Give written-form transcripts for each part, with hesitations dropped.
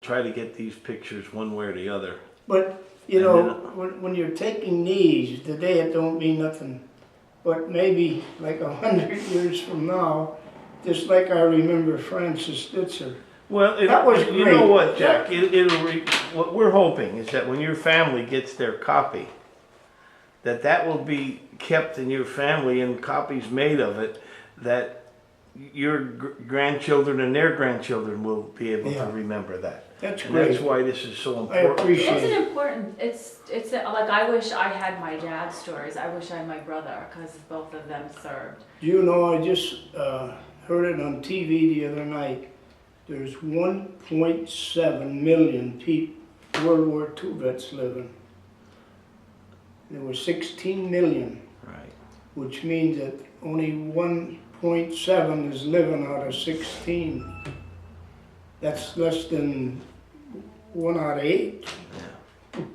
try to get these pictures one way or the other. But, you know, when you're taking these, today it don't mean nothing. But maybe like 100 years from now, just like I remember Francis Stitzer. Well, that was great. You know what, Jack? What we're hoping is that when your family gets their copy, that will be kept in your family and copies made of it, that your grandchildren and their grandchildren will be able to remember that. That's and great. That's why this is so important. I appreciate it. It's an important, it's like, I wish I had my dad's stories. I wish I had my brother, because both of them served. Do you know, I just heard it on TV the other night. There's 1.7 million World War II vets living. There were 16 million. Right. Which means that only 1.7 is living out of 16. That's less than 1 out of 8. Yeah.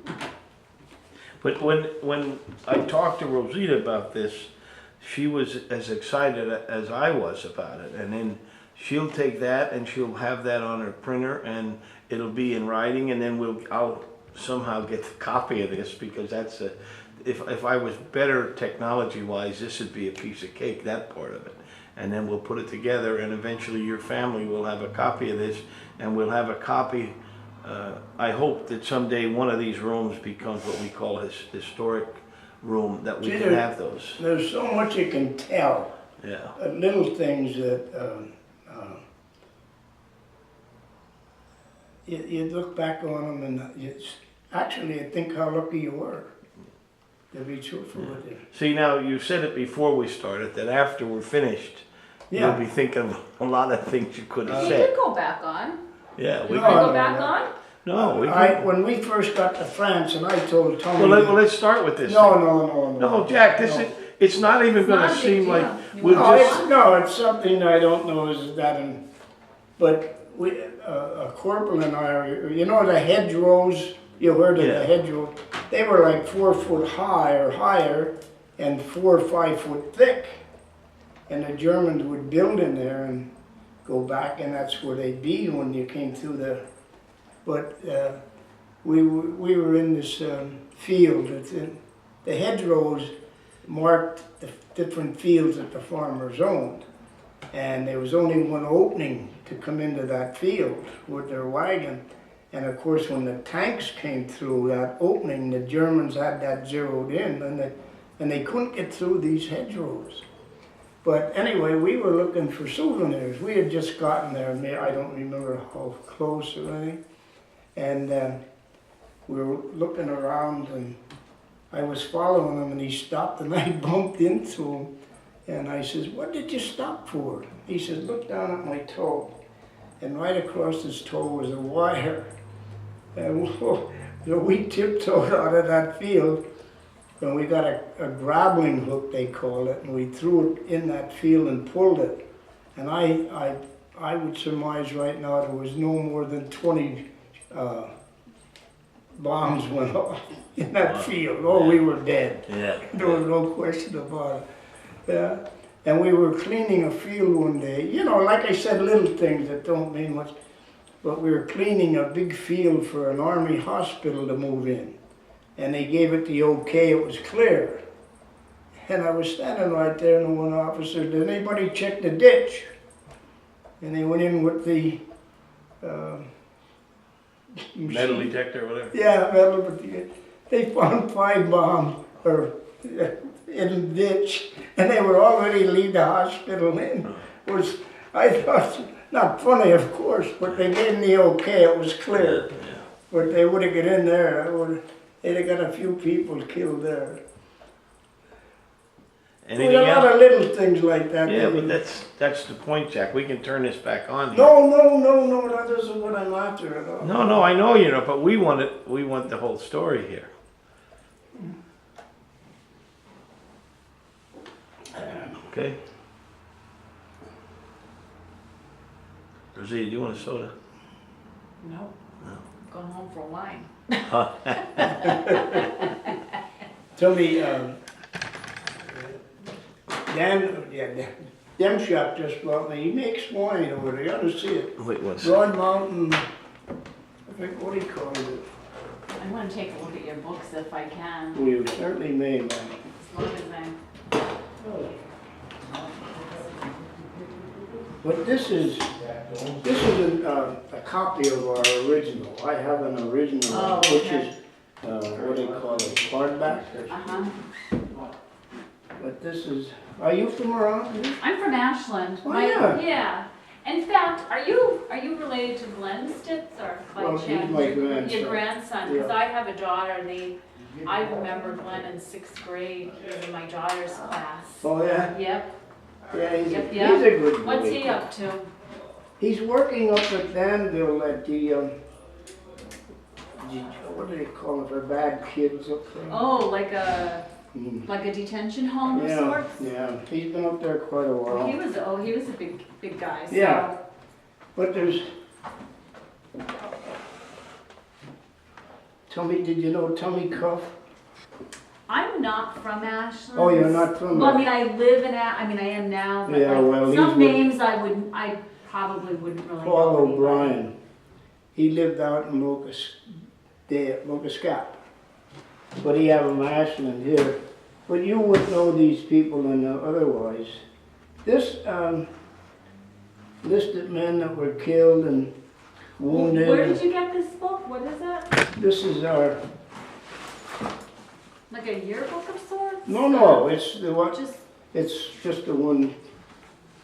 But when I talked to Rosita about this, she was as excited as I was about it. And then she'll take that and she'll have that on her printer and it'll be in writing, and then I'll somehow get the copy of this, because that's if I was better technology-wise, this would be a piece of cake, that part of it. And then we'll put it together, and eventually your family will have a copy of this, and we'll have a copy. I hope that someday one of these rooms becomes what we call a historic room, that we can have those. There's so much you can tell. Yeah. Little things that you look back on them, and actually I think how lucky you were. To be truthful with you. See, now you said it before we started, that after we're finished, you'll be thinking of a lot of things you could have You said. could go back on. Yeah, we You could. could go back on? No, we could. When we first got to France, and I told Tony. Well, let's start with this. No, Jack, it's not even going to not a big seem deal. like You we'll wouldn't- just. It's something I don't know is that, but we, a corporal and I are, you know the hedgerows, you heard of the hedgerows, they were like 4 foot high or higher and 4 or 5 foot thick. And the Germans would build in there and go back, and that's where they'd be when you came through the, but we were in this field. The hedgerows marked the different fields that the farmers owned. And there was only one opening to come into that field with their wagon. And of course, when the tanks came through that opening, the Germans had that zeroed in, and they couldn't get through these hedgerows. But anyway, we were looking for souvenirs. We had just gotten there, I don't remember how close or anything. And we were looking around, and I was following him, and he stopped, and I bumped into him. And I says, "What did you stop for?" He says, "Look down at my toe." And right across his toe was a wire. And we tiptoed out of that field, and we got a grappling hook, they call it, and we threw it in that field and pulled it. And I would surmise right now there was no more than 20 bombs went off in that field. Oh, we were dead. Yeah. There was no question about it. Yeah. And we were cleaning a field one day. You know, like I said, little things that don't mean much. But we were cleaning a big field for an army hospital to move in. And they gave it the okay, it was clear. And I was standing right there, and one officer, "Did anybody check the ditch?" And they went in with the Metal detector or whatever. Yeah, metal, but they found 5 bombs in the ditch, and they were all ready to leave the hospital in. I thought, not funny, of course, but they gave me the okay, it was clear. Yeah. But they would have got in there, they'd have got a few people killed there. Anything There's a lot else? of little things like that. Yeah, but that's the point, Jack. We can turn this back on here. No, that isn't what I'm after at all. No, I know you know, but we want the whole story here. Okay. Rosita, do you want a soda? No. I'm going home for wine. Tell me, Demshop just brought me, he makes wine over there, you ought to see it. Wait one second. Broad Mountain what do you call it? I want to take a look at your books if I can, Well, you certainly may, man. as long as I. But this is a copy of our original. I have an original, Oh, which okay. is, what do you call it, hardback? Uh-huh. But this is, are you from around here? I'm from Ashland. Oh, yeah. Yeah. In fact, are you related to Glenn Stitzer by Well, he's chance? my grandson. Your grandson, because Yeah. I have a daughter and I remember Glenn in 6th grade, he was in my daughter's class. Oh, yeah? Yep. Yeah, he's Yep, a yep. good boy. What's he up to? He's working up at Danville at what do they call it, for bad kids up there? Oh, like a Mm. detention home of Yeah, sorts? yeah, he's been up there quite a while. He was a big guy, so. Yeah. But there's, did you know Tommy Cuff? I'm not from Ashland. Oh, you're not from Well, I there? mean, I live in, I mean, I am now, but Yeah, well, like, he's some with- names I probably wouldn't really know. Paul anybody. O'Brien. He lived out in Locust Gap. But he have a Ashland here. But you would know these people and otherwise. This listed men that were killed and wounded. Where did you get this book? What is it? This is our, Like a yearbook of sorts? no, it's the one, Just, it's just the one.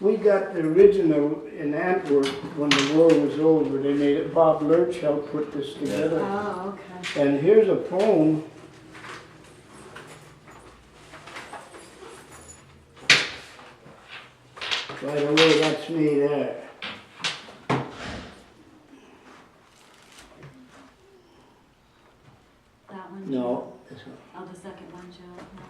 We got the original in Antwerp when the war was over. They made it, Bob Lurch helped put this together. oh, okay. And here's a poem. Right away, that's me there. That one? No, this one. Oh, the second one, Joe. No.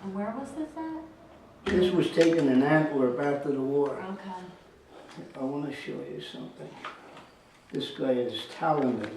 And where was this at? This was taken in Antwerp after the war. Okay. I want to show you something. This guy is talented.